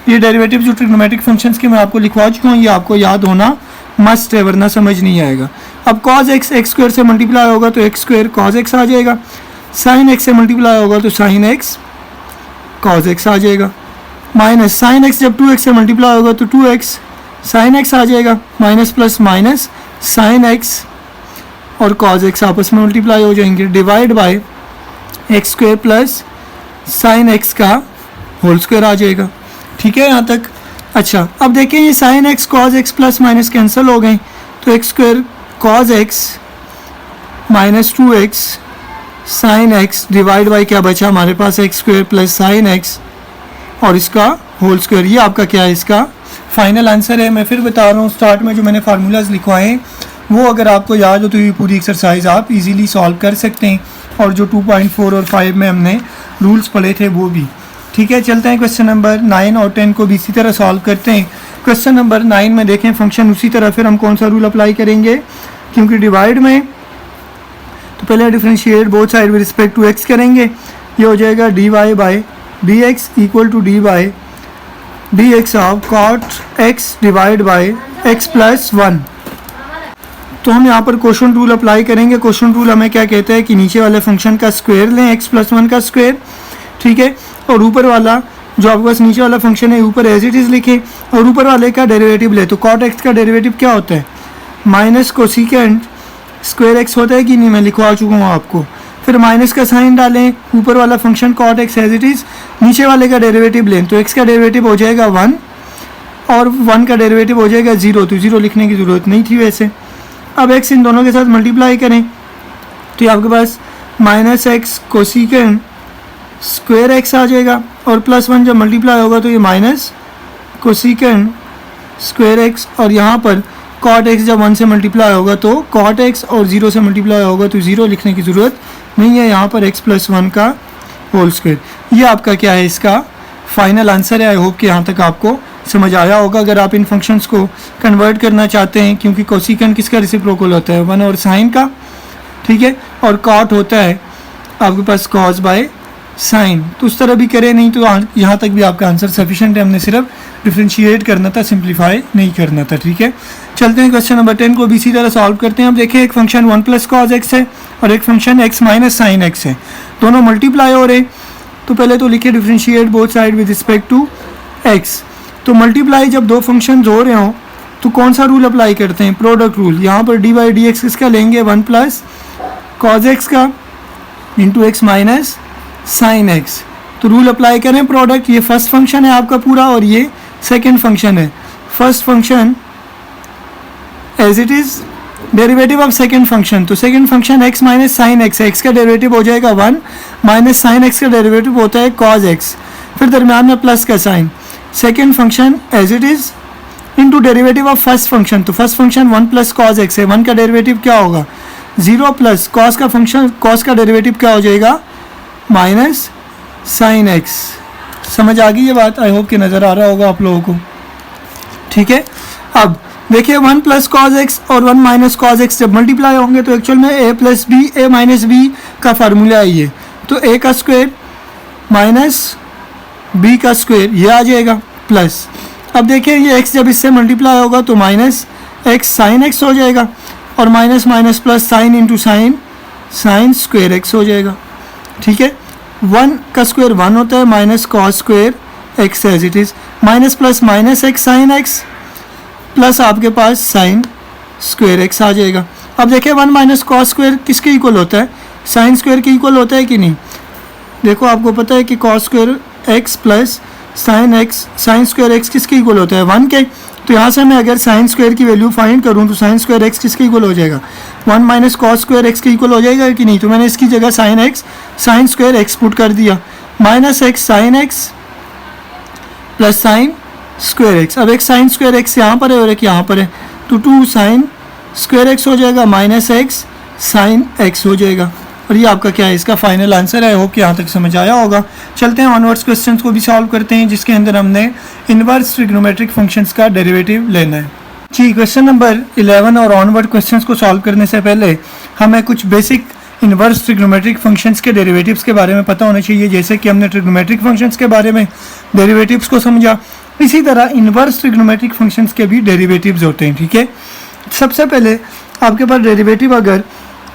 ये डेरिवेटिव जो ट्रिग्नोमेट्रिक फंक्शंस के मैं आपको लिखवा चुका हूँ, ये आपको याद होना मस्ट है, वरना समझ नहीं आएगा। अब cos x x² से मल्टीप्लाई होगा तो x² cos x आ जाएगा, साइन x से मल्टीप्लाई होगा तो साइन x cos x आ जाएगा, माइनस साइन x जब 2x से मल्टीप्लाई होगा तो 2x साइन x आ जाएगा, minus plus minus sine x और cos x आपस में मल्टीप्लाई हो जाएंगे, divide by x² plus sine x का होल स्क्वायर आ जाएगा। ठीक है यहाँ तक। अच्छा, अब देखिए ये sine x cos x plus minus cancel हो गए, तो x² cos x minus 2x sine x divide by क्या बचा हमारे पास, x² प्लस साइन x और इसका होल स्क्वायर। ये आपका क्या है, इसका फाइनल आंसर है। मैं फिर बता रहा हूँ, स्टार्ट में जो मैंने फार्मूलाज लिखवाए हैं वो अगर आपको याद हो तो ये पूरी एक्सरसाइज आप इजीली सॉल्व कर सकते हैं, और जो 2.4 और 5 में हमने रूल्स पढ़े थे वो भी। ठीक है, चलते हैं क्वेश्चन नंबर 9 और 10 को भी इसी तरह सॉल्व करते हैं। क्वेश्चन नंबर 9 में देखें फंक्शन उसी तरह, फिर हम कौन सा रूल अप्लाई करेंगे, क्योंकि डिवाइड में तो पहले differentiate both side with respect to x करेंगे, ये हो जाएगा dy/dx equal to dy/dx of cot x divide by x + 1। तो हम यहाँ पर क्वोशंट रूल अप्लाई करेंगे। क्वोशंट रूल हमें क्या कहता है कि नीचे वाले फंक्शन का स्क्वायर लें, x + 1 का स्क्वायर, ठीक है, और ऊपर वाला जो आपके पास नीचे वाला फंक्शन है ऊपर एज इट इज़ लिखें, और ऊपर वाले का डेरिवेटिव ले। तो cot x का डेरिवेटिव क्या होता है, माइनस कोसिकेंट स्क्वायर x होता है कि नहीं, मैं लिखवा चुका हूँ आपको। फिर माइनस का साइन डालें, ऊपर वाला function cot x as it is, नीचे वाले का डेरिवेटिव लें, तो x का डेरिवेटिव हो जाएगा 1 और 1 का डेरिवेटिव हो जाएगा 0, तो 0 लिखने की ज़रूरत नहीं थी वैसे। अब x इन दोनों के साथ मल्टीप्लाई करें तो आपके पास minus x cosecant square x आ जाएगा, और प्लस 1 जब मल्टीप्लाई होगा तो ये माइनस कोसिकेंट स्क्वायर x, और यहाँ पर cot x जब 1 से मल्टीप्लाई होगा तो cot x, और 0 से मल्टीप्लाई होगा तो 0 लिखने की ज़रूरत नहीं है, यहाँ पर x + 1 का होल स्क्वायर। ये आपका क्या है, इसका फाइनल आंसर है। आई होप कि यहाँ तक आपको समझ आया होगा। अगर आप इन फंक्शंस को कन्वर्ट करना चाहते हैं, क्योंकि कोसिकेंट किसका रेसिप्रोकल होता है 1 और साइन का, ठीक है, और cot होता है आपके पास cos बाय साइन, तो उस तरह भी करें, नहीं तो यहाँ तक भी आपका आंसर सफिशिएंट है। हमने सिर्फ डिफ्रेंशिएट करना था, सिंप्लीफाई नहीं करना था। ठीक है, चलते हैं क्वेश्चन नंबर 10 को भी इसी तरह सॉल्व करते हैं। अब देखिए एक फंक्शन 1 + cos x है और एक फंक्शन x - sin x है, दोनों मल्टीप्लाई हो रहे। तो पहले तो लिखिए differentiate both side with respect to x। तो मल्टीप्लाई जब दो फंक्शन हो रहे हों तो कौन सा रूल अप्लाई करते हैं, प्रोडक्ट रूल। यहाँ पर dy/dx किसका लेंगे, 1 + cos x का इंटू x - sin x। तो रूल अप्लाई करें प्रोडक्ट, ये फर्स्ट फंक्शन है आपका पूरा और ये सेकंड फंक्शन है। First function as it is derivative of second function, तो second function x - sin x है, x का डेरिवेटिव हो जाएगा 1 माइनस sin x का डेरिवेटिव होता है cos x, फिर दरम्यान में प्लस का sign. Second function as it is into derivative of first function, तो फर्स्ट फंक्शन 1 + cos x है, 1 का डेरिवेटिव क्या होगा 0 प्लस cos का फंक्शन, cos का डेरिवेटिव क्या हो जाएगा माइनस sin x। समझ आ गई ये बात, आई होप कि नज़र आ रहा होगा आप लोगों को। ठीक है, अब देखिए 1 + cos x और 1 - cos x जब मल्टीप्लाई होंगे तो एक्चुअल में a + b, a - b का फार्मूला है ये, तो a का स्क्वायर माइनस b का स्क्वायर ये आ जाएगा प्लस। अब देखिए ये x जब इससे मल्टीप्लाई होगा तो माइनस x sin x हो जाएगा, और minus minus plus sine into sine sine square x हो जाएगा। ठीक है, 1 का स्क्वायर 1 होता है, minus cos square x as it is. Minus plus minus x sine x plus आपके पास साइन स्क्वायर एक्स आ जाएगा। अब देखिए 1 माइनस कॉस स्क्वायर किसके इक्वल होता है, साइन स्क्वायर के इक्वल होता है कि नहीं। देखो आपको पता है कि cos square x plus sign square x किसके इक्वल होता है, 1 के। तो यहाँ से मैं अगर साइन स्क्वायर की वैल्यू फाइंड करूँ तो साइन स्क्वायर एक्स किसके इक्वल हो जाएगा, 1 माइनस कॉस स्क्वायर एक्स के इक्वल हो जाएगा कि नहीं। तो मैंने इसकी जगह साइन स्क्वायर एक्स पुट कर दिया, minus x sine x plus sign square x. अब एक साइन स्क्वायर एक्स यहाँ पर है और एक यहाँ पर है, तो 2 साइन स्क्वायर एक्स हो जाएगा माइनस एक्स साइन एक्स हो जाएगा। और ये आपका क्या है, इसका फाइनल आंसर है। होप कि यहाँ तक समझ आया होगा। चलते हैं ऑनवर्ड्स क्वेश्चंस को भी सॉल्व करते हैं, जिसके अंदर हमने इनवर्स ट्रिग्नोमेट्रिक फंक्शंस का डेरिवेटिव लेना है। जी, क्वेश्चन नंबर 11 और ऑनवर्ड क्वेश्चंस को सॉल्व करने से पहले हमें कुछ बेसिक इनवर्स ट्रिग्नोमेट्रिक फंक्शंस के डेरिवेटिव्स के बारे में पता होना चाहिए। जैसे कि हमने ट्रिग्नोमेट्रिक फंक्शंस के बारे में डेरिवेटिव्स को समझा, इसी तरह इनवर्स ट्रिग्नोमेट्रिक फंक्शंस के भी डेरिवेटिव्स होते हैं। ठीक है, सबसे पहले आपके पास डेरिवेटिव अगर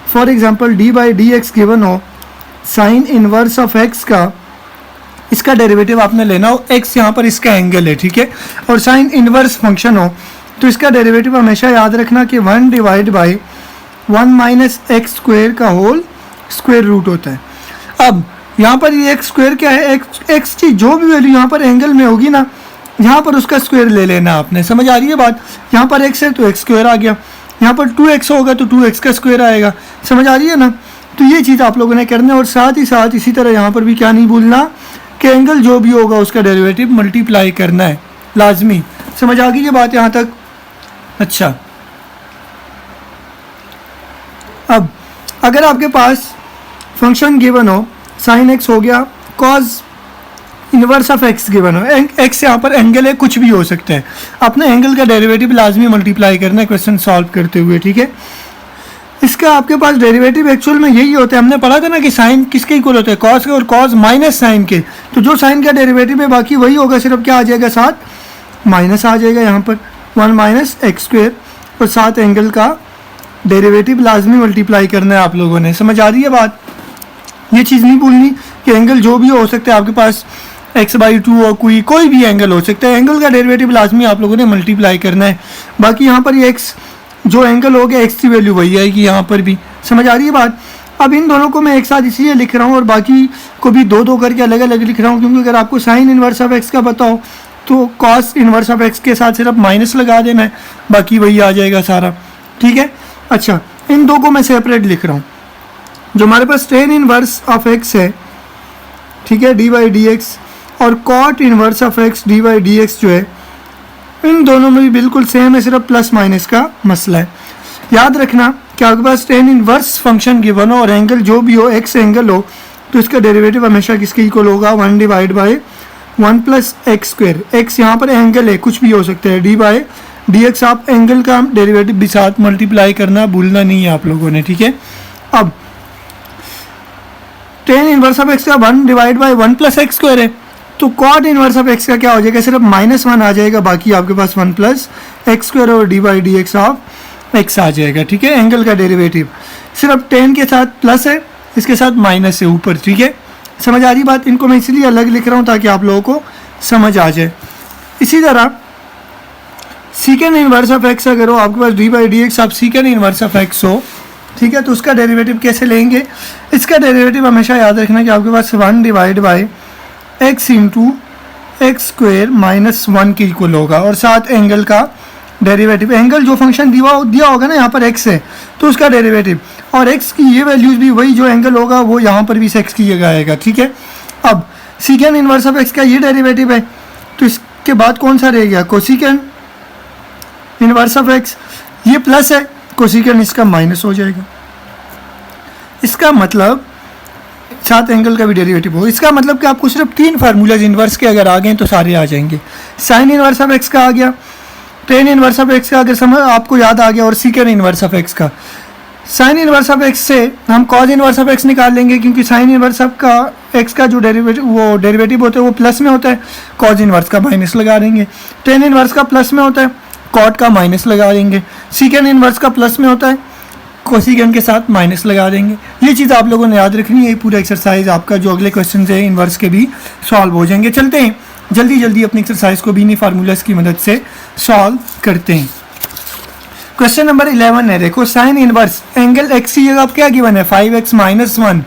for example D by d x given हो, साइन इनवर्स ऑफ एक्स का इसका डेरिवेटिव आपने लेना हो, एक्स यहाँ पर इसका एंगल है। ठीक है, और साइन इनवर्स फंक्शन हो तो इसका डेरिवेटिव हमेशा याद रखना कि 1 divide by 1 minus x square का होल स्क्वायर रूट होता है। अब यहाँ पर ये एक्स स्क्वायर क्या है, एक्स की जो भी वैल्यू यहाँ पर एंगल में होगी ना, यहाँ पर उसका स्क्वायर ले लेना आपने। समझ आ रही है बात, यहाँ पर एक्स है तो एक्स स्क्वायर आ गया, यहाँ पर 2x होगा तो 2x का स्क्वायर आएगा। समझ आ रही है ना, तो ये चीज़ आप लोगों ने करना है। और साथ ही साथ इसी तरह यहाँ पर भी क्या नहीं भूलना कि एंगल जो भी होगा उसका डेरिवेटिव मल्टीप्लाई करना है, लाजमी। समझ आ गई ये बात यहाँ तक। अच्छा, अब अगर आपके पास फंक्शन गिवन हो, साइन एक्स हो गया, cause inverse of x given हो, एक्स यहाँ पर एंगल है, कुछ भी हो सकता है, अपने एंगल का डेरिवेटिव लाजमी मल्टीप्लाई करना है क्वेश्चन सॉल्व करते हुए। ठीक है, इसका आपके पास डेरिवेटिव एक्चुअल में यही होता है। हमने पढ़ा था ना कि साइन किसके इक्वल होते हैं, कॉस के, और कॉस माइनस साइन के। तो जो साइन का डेरिवेटिव है बाकी वही होगा, सिर्फ क्या आ जाएगा, साथ माइनस आ जाएगा यहाँ पर 1 माइनस एक्स स्क्वायर, और साथ एंगल का डेरिवेटिव लाजमी मल्टीप्लाई करना है आप लोगों ने। समझ आ रही है बात, ये चीज़ नहीं भूलनी कि एंगल जो भी हो सकता है आपके पास x/2 और कोई भी एंगल हो सकता है, एंगल का डेरिवेटिव लाजमी आप लोगों ने मल्टीप्लाई करना है। बाकी यहाँ पर ये x जो एंगल हो गया, x की वैल्यू वही आएगी यहाँ पर भी। समझ आ रही है बात। अब इन दोनों को मैं एक साथ इसलिए लिख रहा हूँ और बाकी को भी दो दो करके अलग अलग लिख रहा हूँ, क्योंकि अगर आपको साइन इनवर्स ऑफ x का पता हो तो कॉस इनवर्स ऑफ x के साथ सिर्फ माइनस लगा देना है, बाकी वही आ जाएगा सारा। ठीक है, अच्छा, इन दो को मैं सेपरेट लिख रहा हूँ। जो हमारे पास टेन इनवर्स ऑफ x है, ठीक है, डी बाई डी एक्स, और cot inverse of x d by d x जो है, इन दोनों में भी बिल्कुल सेम है, सिर्फ प्लस माइनस का मसला है। याद रखना कि आपके पास टेन इनवर्स फंक्शन गिवन हो और एंगल जो भी हो, एक्स एंगल हो, तो इसका डेरिवेटिव हमेशा किसके इक्वल होगा, 1 divide by 1 plus x square. X यहाँ पर एंगल है, कुछ भी हो सकता है, डी बाई डी एक्स। आप एंगल का डेरिवेटिव भी साथ मल्टीप्लाई करना भूलना नहीं है आप लोगों ने। ठीक है, अब टेन इनवर्स ऑफ एक्स का 1 divide by 1 plus x square है, तो कॉट इनवर्स ऑफ एक्स का क्या हो जाएगा, सिर्फ -1 आ जाएगा, बाकी आपके पास 1 प्लस एक्स स्क्वायर और d by d x of x आ जाएगा। ठीक है, एंगल का डेरिवेटिव सिर्फ 10 के साथ प्लस है, इसके साथ माइनस है ऊपर। ठीक है, समझ आ रही बात। इनको मैं इसलिए अलग लिख रहा हूँ ताकि आप लोगों को समझ आ जाए। इसी तरह सीकेंड इनवर्स ऑफ एक्स अगर हो आपके पास डी बाई डी एक्स, आप सीकेंड इनवर्स ऑफ एक्स हो, ठीक है, तो उसका डेरिवेटिव कैसे लेंगे, इसका डेरिवेटिव हमेशा याद रखना कि आपके पास 1 divide by x into x square minus 1 के इक्वल होगा, और साथ एंगल का डेरिवेटिव, एंगल जो फंक्शन दिया होगा ना, यहाँ पर एक्स है तो उसका डेरिवेटिव, और एक्स की ये वैल्यूज भी वही जो एंगल होगा वो यहाँ पर भी एक्स की जगह आएगा। ठीक है, अब सीकेंड इनवर्स ऑफ एक्स का ये डेरिवेटिव है, तो इसके बाद कौन सा रह गया, कोसिकेंड इनवर्स ऑफ एक्स, ये प्लस है, कोसिकेंड इसका माइनस हो जाएगा। इसका मतलब साथ एंगल का भी डेरिवेटिव हो, इसका मतलब कि आपको सिर्फ 3 फार्मूलाज इनवर्स के अगर आ गए तो सारे आ जाएंगे। साइन इनवर्स ऑफ एक्स का आ गया, टेन इनवर्स ऑफ एक्स का अगर समझ आपको याद आ गया, और सीकेंड इनवर्स ऑफ एक्स का। साइन इनवर्स ऑफ एक्स से हम कॉज इनवर्स ऑफ एक्स निकाल लेंगे, क्योंकि साइन इनवर्स ऑफ का एक्स का जो डेरिवेटिव होता है वो प्लस में होता है, कॉज इनवर्स का माइनस लगा देंगे। टेन इनवर्स का प्लस में होता है, कॉट का माइनस लगा देंगे। सीकेंड इनवर्स का प्लस में होता है, कोसिकेंड के साथ माइनस लगा देंगे। ये चीज़ आप लोगों ने याद रखनी है। ये पूरा एक्सरसाइज आपका जो अगले क्वेश्चन है इनवर्स के भी सॉल्व हो जाएंगे। चलते हैं जल्दी जल्दी अपनी एक्सरसाइज को भी इन्हीं फार्मूलाज की मदद से सॉल्व करते हैं। क्वेश्चन नंबर 11 है, देखो साइन इनवर्स एंगल एक्स की जगह अब क्या गिवन है 5x - 1।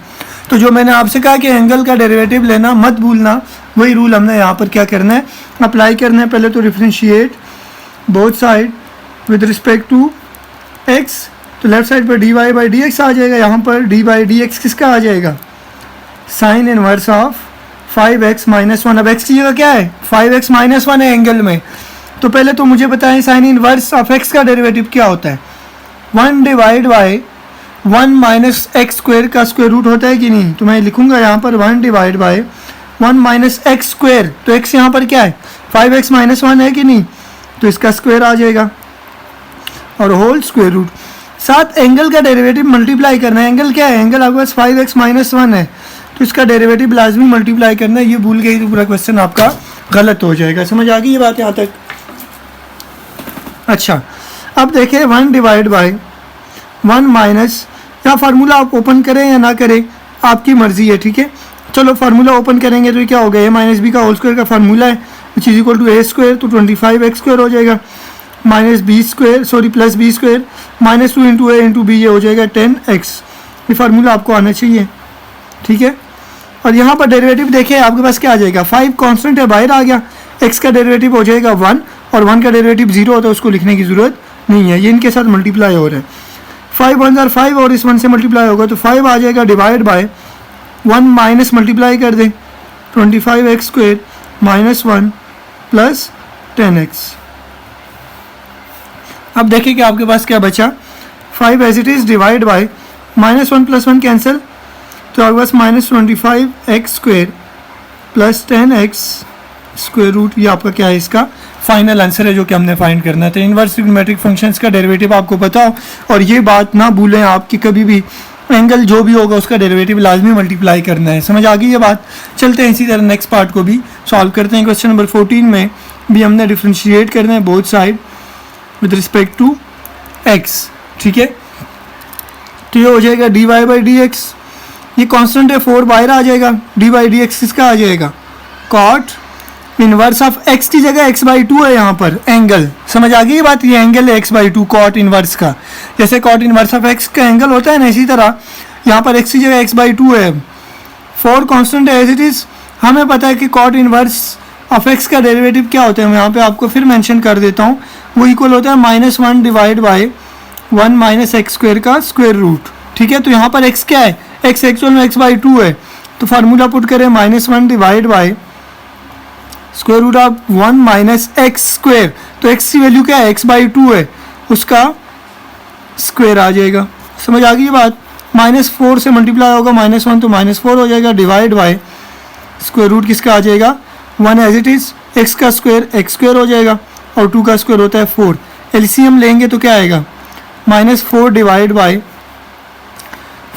तो जो मैंने आपसे कहा कि एंगल का डेरिवेटिव लेना मत भूलना, वही रूल हमने यहाँ पर क्या करना है, अप्लाई करना है। पहले तो differentiate both side with respect to x, तो लेफ्ट साइड पर dy/dx आ जाएगा, यहाँ पर d/dx किसका आ जाएगा, साइन इनवर्स ऑफ 5x - 1। अब x की जगह क्या है 5x - 1 है एंगल में, तो पहले तो मुझे बताएं साइन इनवर्स ऑफ x का डेरिवेटिव क्या होता है, 1 divide by 1 minus x square का स्क्वायर रूट होता है कि नहीं। तो मैं लिखूंगा यहाँ पर 1 divide by 1 minus x square, तो x यहाँ पर क्या है 5x - 1 है कि नहीं, तो इसका स्क्वायर आ जाएगा और होल स्क्वायर रूट। साथ एंगल का डेरिवेटिव मल्टीप्लाई करना है। एंगल क्या है, एंगल आपके पास 5x - 1 है, तो इसका डेरिवेटिव लाजमी मल्टीप्लाई करना है। ये भूल गई तो पूरा क्वेश्चन आपका गलत हो जाएगा। समझ आ गई ये बात यहाँ तक। अच्छा, अब देखिए 1 डिवाइड बाय 1 माइनस, या फार्मूला आप ओपन करें या ना करें आपकी मर्जी है, ठीक है। चलो फार्मूला ओपन करेंगे तो ये क्या हो गया, a - b का होल स्क्वायर का फार्मूला है, which is equal to a square, तो 25x² हो जाएगा, minus b square sorry plus b square minus 2 into a into b, ये हो जाएगा 10x। ये फार्मूला आपको आना चाहिए, ठीक है। और यहाँ पर डेरिवेटिव देखिए आपके पास क्या आ जाएगा, 5 कांस्टेंट है बाहर आ गया, x का डेरिवेटिव हो जाएगा 1 और 1 का डेरिवेटिव 0 होता है, उसको लिखने की ज़रूरत नहीं है, ये इनके साथ मल्टीप्लाई हो रहा है। 5 1 ज़ार 5 और इस 1 से मल्टीप्लाई होगा तो 5 आ जाएगा, डिवाइड बाय 1 माइनस मल्टीप्लाई कर दें 25x² - 1 प्लस 10x। अब देखिए कि आपके पास क्या बचा, 5 as it is divide by -1 + 1 cancel, तो आपके पास -25x² plus 10x square root. ये आपका क्या है, इसका फाइनल आंसर है जो कि हमने फाइंड करना था। इनवर्स ट्रिग्नोमेट्रिक फंक्शंस का डेरिवेटिव आपको पता हो, और ये बात ना भूलें आप कि कभी भी एंगल जो भी होगा उसका डेरिवेटिव लाजमी मल्टीप्लाई करना है। समझ आ गई ये बात। चलते हैं इसी तरह नेक्स्ट पार्ट को भी सॉल्व करते हैं। क्वेश्चन नंबर 14 में भी हमने डिफ्रेंशिएट करना है both side with respect to x, ठीक है। तो ये हो जाएगा dy/dx, ये कांस्टेंट है 4 बाहर आ जाएगा, dy/dx किसका आ जाएगा, कॉट इनवर्स ऑफ x की जगह x/2 है यहाँ पर एंगल। समझ आ गई ये बात, ये एंगल है x/2 कॉट इनवर्स का। जैसे कॉट इनवर्स ऑफ x का एंगल होता है ना, इसी तरह यहाँ पर x की जगह x/2 है, 4 कांस्टेंट है एज इट इज़। हमें पता है कि कॉट इनवर्स ऑफ x का डेरिवेटिव क्या होता है, मैं यहाँ पे आपको फिर मेंशन कर देता हूँ, वो इक्वल होता है -1 divide by 1 minus x square का स्क्वायर रूट, ठीक है। तो यहाँ पर x क्या है, x एक्चुअल में x/2 है, तो फार्मूला पुट करें -1 divide by square root of 1 minus x square, तो x की वैल्यू क्या है x/2 है, उसका स्क्वायर आ जाएगा। समझ आ गई ये बात। -4 से मल्टीप्लाई होगा -1 तो -4 हो जाएगा, डिवाइड बाय स्क्वायर रूट किसका आ जाएगा 1 एज इट इज़, x का स्क्वायर x² हो जाएगा और 2 का स्क्वायर होता है 4। एलसीएम लेंगे तो क्या आएगा, -4 divide by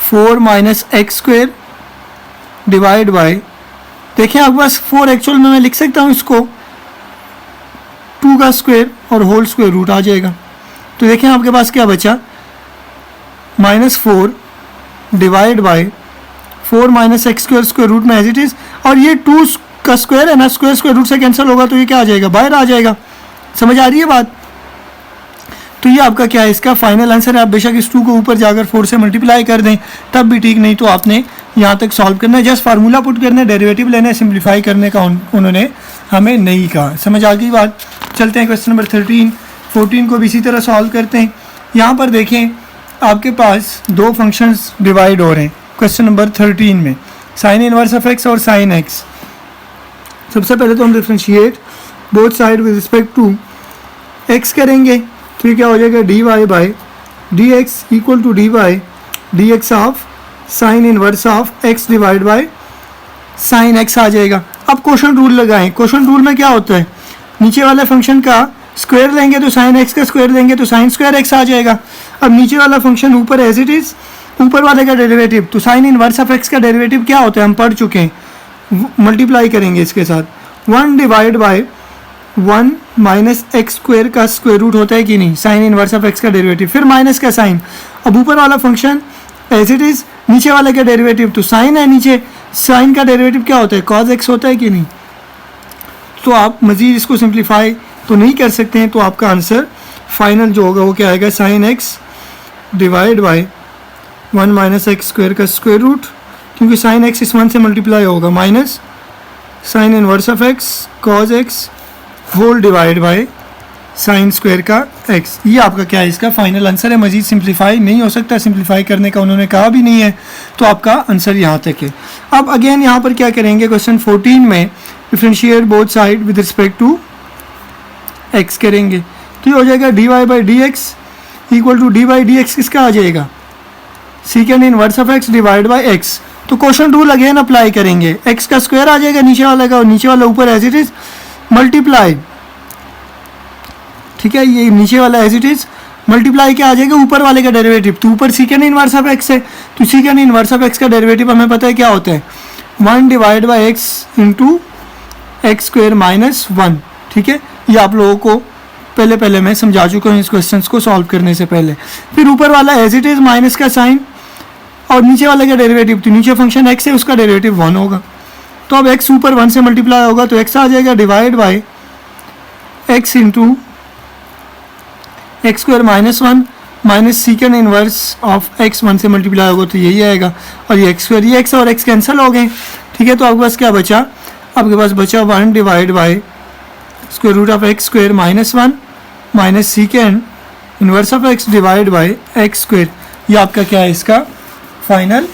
4 minus x² divide by, देखिए आपके पास 4 एक्चुअल में मैं लिख सकता हूँ इसको 2 का स्क्वायर और होल स्क्वायर रूट आ जाएगा। तो देखिए आपके पास क्या बचा, -4 divide by 4 minus x² square root में एज इट इज़, और ये 2 का स्क्वायर है ना, स्क्वायर रूट से कैंसिल होगा तो ये क्या आ जाएगा, बाहर आ जाएगा। समझ आ रही है बात। तो ये आपका क्या है, इसका फाइनल आंसर है। आप बेशक इस 2 को ऊपर जाकर 4 से मल्टीप्लाई कर दें तब भी ठीक, नहीं तो आपने यहाँ तक सॉल्व करना है, जस्ट फार्मूला पुट करना है, डेरिवेटिव लेना है, सिंप्लीफाई करने का उन्होंने हमें नहीं कहा। समझ आ गई बात। चलते हैं क्वेश्चन नंबर 14 को भी इसी तरह सॉल्व करते हैं। यहाँ पर देखें आपके पास 2 फंक्शंस डिवाइड हो रहे हैं क्वेश्चन नंबर 13 में, साइन इनवर्स ऑफ x और साइन x। सबसे पहले तो हम differentiate both side with respect to x करेंगे, तो ये क्या हो जाएगा dy/dx equal to dy/dx of sine inverse of x divide by sine x आ जाएगा। अब क्वोशंट रूल लगाएं। क्वोशंट रूल में क्या होता है, नीचे वाले फंक्शन का स्क्वायर लेंगे तो साइन x का स्क्वायर लेंगे तो साइन स्क्वायर x आ जाएगा। अब नीचे वाला फंक्शन ऊपर एज इट इज़, ऊपर वाले का डेरिवेटिव, तो साइन इनवर्स ऑफ x का डेरिवेटिव क्या होता है हम पढ़ चुके हैं, मल्टीप्लाई करेंगे इसके साथ 1 divide by 1 minus x square का स्क्वायर रूट होता है कि नहीं, साइन इनवर्स ऑफ x का डेरिवेटिव, फिर माइनस का साइन। अब ऊपर वाला फंक्शन एज इट इज़, नीचे वाले का डेरिवेटिव, तो साइन है नीचे, साइन का डेरिवेटिव क्या होता है cos x होता है कि नहीं। तो आप मज़ीद इसको सिंप्लीफाई तो नहीं कर सकते हैं, तो आपका आंसर फाइनल जो होगा वो क्या आएगा, sine x divide by 1 minus x square का स्क्वायर रूट, क्योंकि साइन एक्स इस 1 से मल्टीप्लाई होगा, minus sine inverse of x cos x whole divide by sine square का एक्स। ये आपका क्या है, इसका फाइनल आंसर है। मजीद सिंप्लीफाई नहीं हो सकता, सिंप्लीफाई करने का उन्होंने कहा भी नहीं है, तो आपका आंसर यहाँ तक है। अब अगेन यहाँ पर क्या करेंगे, क्वेश्चन 14 में differentiate both side with respect to x करेंगे, तो ये हो जाएगा d y by d x equal to d by d x किसका आ जाएगा, secant inverse of x divide by x. तो क्वेश्चन रूल अगेन अप्लाई करेंगे, एक्स का स्क्वायर आ जाएगा नीचे वाला का, और नीचे वाला ऊपर एज इट इज मल्टीप्लाई, ठीक है, ये नीचे वाला एज इट इज मल्टीप्लाई क्या आ जाएगा, ऊपर वाले का डेरिवेटिव, तो ऊपर सीकेंड इनवर्स ऑफ एक्स है, तो सीकेंड इनवर्स ऑफ एक्स का डेरिवेटिव हमें पता है क्या होता है, 1 divide by x into x square minus 1, ठीक है। ये आप लोगों को पहले मैं समझा चुका हूँ इस क्वेश्चन को सॉल्व करने से पहले। फिर ऊपर वाला एज इट इज माइनस का साइन, और नीचे वाले का डेरिवेटिव, तो नीचे फंक्शन एक्स है उसका डेरिवेटिव 1 होगा, तो अब एक्स ऊपर 1 से मल्टीप्लाई होगा, तो एक्स आ जाएगा divide by x into x square minus 1 minus second inverse of x 1 से मल्टीप्लाई होगा, तो यही आएगा, और ये एक्स स्क्वायर, ये एक्स और एक्स कैंसिल हो गए, ठीक है। तो आपके पास क्या बचा, आपके पास बचा 1 divide by square root of x square minus 1 minus second inverse of x divide by x square. ये आपका क्या है, इसका फाइनल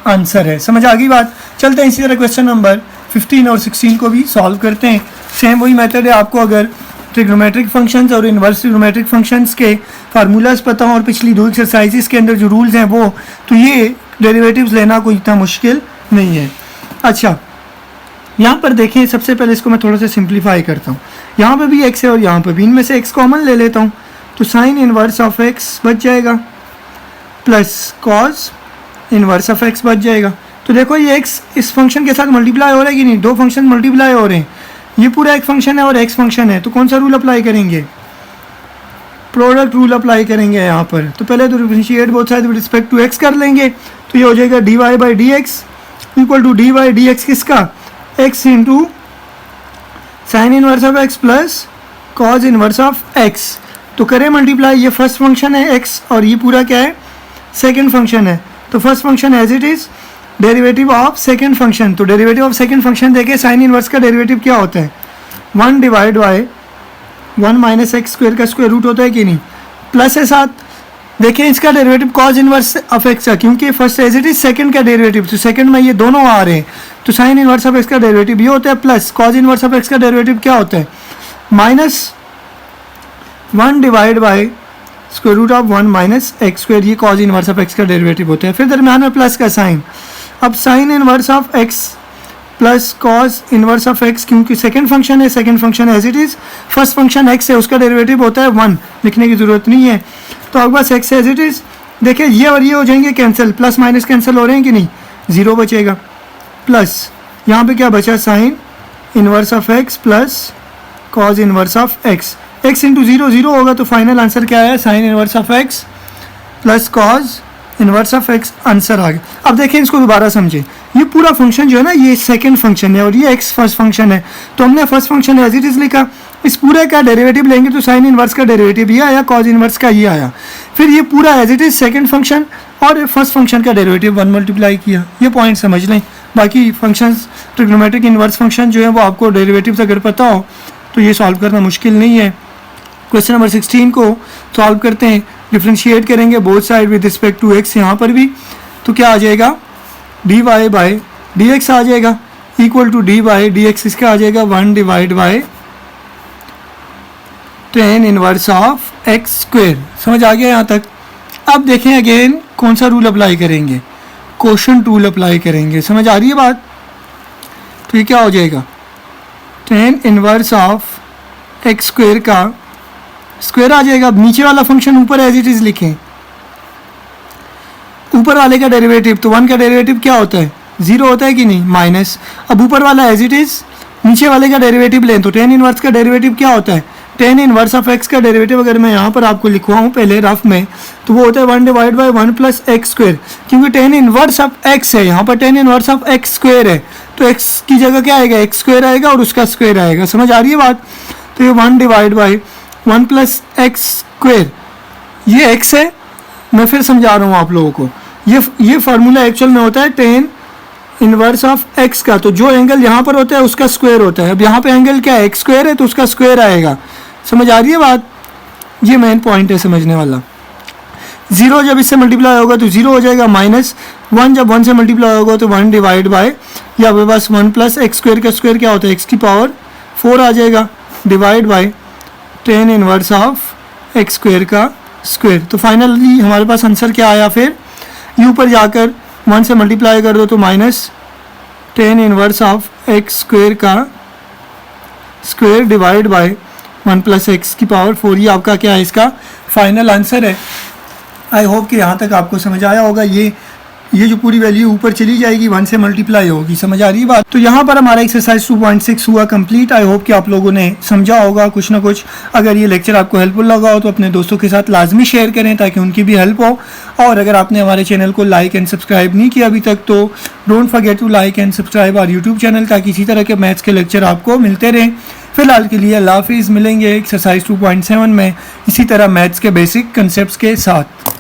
आंसर है। समझ आ गई बात। चलते हैं इसी तरह क्वेश्चन नंबर 15 और 16 को भी सॉल्व करते हैं। सेम वही मेथड है, आपको अगर ट्रिग्नोमेट्रिक फंक्शंस और इनवर्स ट्रिग्नोमेट्रिक फंक्शंस के फार्मूलाज पता हो और पिछली 2 एक्सरसाइजेस के अंदर जो रूल्स हैं वो, तो ये डेरिवेटिव्स लेना कोई इतना मुश्किल नहीं है। अच्छा, यहाँ पर देखें, सबसे पहले इसको मैं थोड़ा सा सिंप्लीफाई करता हूँ। यहाँ पे भी एक्स है और यहाँ पे भी, इनमें से एक्स कॉमन ले लेता हूँ, तो साइन इनवर्स ऑफ एक्स बच जाएगा plus cos inverse of x बच जाएगा। तो देखो ये एक्स इस फंक्शन के साथ मल्टीप्लाई हो रहा है कि नहीं, 2 फंक्शन मल्टीप्लाई हो रहे हैं, ये पूरा एक फंक्शन है और एक्स फंक्शन है, तो कौन सा रूल अप्लाई करेंगे, प्रोडक्ट रूल अप्लाई करेंगे यहाँ पर। तो पहले तो differentiate both side with respect to x कर लेंगे, तो ये हो जाएगा d y by d x equal to d by d x किसका, x into sine inverse of x plus cos inverse of x. तो करें मल्टीप्लाई, ये फर्स्ट फंक्शन है एक्स और ये पूरा क्या है, सेकेंड फंक्शन है। तो first function as it is derivative of second function, तो डेरिवेटिव ऑफ सेकेंड फंक्शन देखे, साइन इनवर्स का डेरिवेटिव क्या होता है, 1 divide by 1 minus x square का स्क्वायर रूट होता है कि नहीं, प्लस है साथ। देखें इसका derivative cos inverse of x का, क्योंकि first as it is second का डेरिवेटिव, तो सेकंड में ये दोनों आ रहे हैं, तो साइन इनवर्स ऑफ एक्स का डेरिवेटिव ये होता है, plus cos inverse of x का डेरिवेटिव क्या होता है, minus 1 divide by square root of 1 minus x square, ये कॉज इनवर्स ऑफ एक्स का डेरिवेटिव होता है। फिर दरम्यान में प्लस का साइन, अब sine inverse of x plus cos inverse of x, क्योंकि सेकंड फंक्शन है, second function as it is, first function x है उसका डेरिवेटिव होता है 1, लिखने की ज़रूरत नहीं है, तो आपके पास एक्स एज इट इज। देखिए ये और ये हो जाएंगे कैंसिल, प्लस माइनस कैंसिल हो रहे हैं कि नहीं, 0 बचेगा, प्लस यहाँ पे क्या बचा, sine inverse of x plus cos inverse of x, x into 0 0 होगा, तो फाइनल आंसर क्या है, sine inverse of x plus cos inverse of x answer आ गया। अब देखें इसको दोबारा समझें, ये पूरा फंक्शन जो है ना, ये सेकंड फंक्शन है और ये एक्स फर्स्ट फंक्शन है, तो हमने first function as it is लिखा, इस पूरे का डेरिवेटिव लेंगे तो साइन इनवर्स का डेरिवेटिव ये आया, कॉज इनवर्स का ये आया, फिर ये पूरा as it is second function और फर्स्ट फंक्शन का डेरिवेटिव 1 मल्टीप्लाई किया। ये पॉइंट समझ लें, बाकी फंक्शंस ट्रिग्नोमेट्रिक इनवर्स फंक्शन जो है वो आपको डेरिवेटिव्स अगर पता हो तो ये सॉल्व करना मुश्किल नहीं है। क्वेश्चन नंबर 16 को सॉल्व करते हैं, डिफरेंशिएट करेंगे both side with respect to x, यहाँ पर भी तो क्या आ जाएगा, d y by d x आ जाएगा equal to d by d x, इसका आ जाएगा 1 divide by tan inverse of x square. समझ आ गया यहाँ तक। अब देखें अगेन कौन सा रूल अप्लाई करेंगे, कोशेंट रूल अप्लाई करेंगे। समझ आ रही है बात, तो ये क्या हो जाएगा, tan inverse of x square का स्क्वायर आ जाएगा। अब नीचे वाला फंक्शन ऊपर एज इट इज लिखें, ऊपर वाले का डेरिवेटिव, तो 1 का डेरिवेटिव क्या होता है, 0 होता है कि नहीं, माइनस। अब ऊपर वाला एज इट इज, नीचे वाले का डेरिवेटिव लें तो tan इनवर्स का डेरिवेटिव क्या होता है, tan इनवर्स ऑफ एक्स का डेरिवेटिव अगर मैं यहाँ पर आपको लिखवाऊँ पहले रफ में, तो वो होता है 1 divide by 1 plus x square, क्योंकि tan इनवर्स ऑफ एक्स है, यहाँ पर tan inverse of x square है, तो x की जगह क्या आएगा, एक्स स्क्वायर आएगा और उसका स्क्वायर आएगा। समझ आ रही है बात। तो ये 1 divide by 1 plus x square, ये x है। मैं फिर समझा रहा हूँ आप लोगों को, ये फार्मूला एक्चुअल में होता है टेन इनवर्स ऑफ x का। तो जो एंगल यहाँ पर होता है उसका स्क्वायर होता है। अब यहाँ पे एंगल क्या है, एक्स स्क्वायर है, तो उसका स्क्वायर आएगा। समझ आ रही है बात। ये मेन पॉइंट है समझने वाला। 0 जब इससे मल्टीप्लाई होगा तो 0 हो जाएगा, -1 जब 1 से मल्टीप्लाई होगा तो 1 डिवाइड बाय, या आपके पास 1 प्लस एक्स स्क्वायर का स्क्वायर क्या होता है, x की पावर 4 आ जाएगा, divide by ten inverse of x square का स्क्वायर। तो फाइनली हमारे पास आंसर क्या आया, फिर ये ऊपर जाकर 1 से मल्टीप्लाई कर दो तो -10 इनवर्स ऑफ एक्स स्क्वायर का square divide by 1 plus x की पावर 4। ये आपका क्या है, इसका फाइनल आंसर है। आई होप कि यहाँ तक आपको समझ आया होगा। ये जो पूरी वैल्यू ऊपर चली जाएगी 1 से मल्टीप्लाई होगी। समझ आ रही है बात। तो यहाँ पर हमारा एक्सरसाइज 2.6 हुआ कंप्लीट। आई होप कि आप लोगों ने समझा होगा कुछ ना कुछ। अगर ये लेक्चर आपको हेल्पफुल लगा हो तो अपने दोस्तों के साथ लाजमी शेयर करें ताकि उनकी भी हेल्प हो। और अगर आपने हमारे चैनल को लाइक एंड सब्सक्राइब नहीं किया अभी तक तो don't forget to like and subscribe our YouTube channel, ताकि इसी तरह के मैथ्स के लेक्चर आपको मिलते रहें। फिलहाल के लिए अल्लाह हाफिज़। मिलेंगे एक्सरसाइज 2.7 में इसी तरह मैथ्स के बेसिक कंसेप्ट के साथ।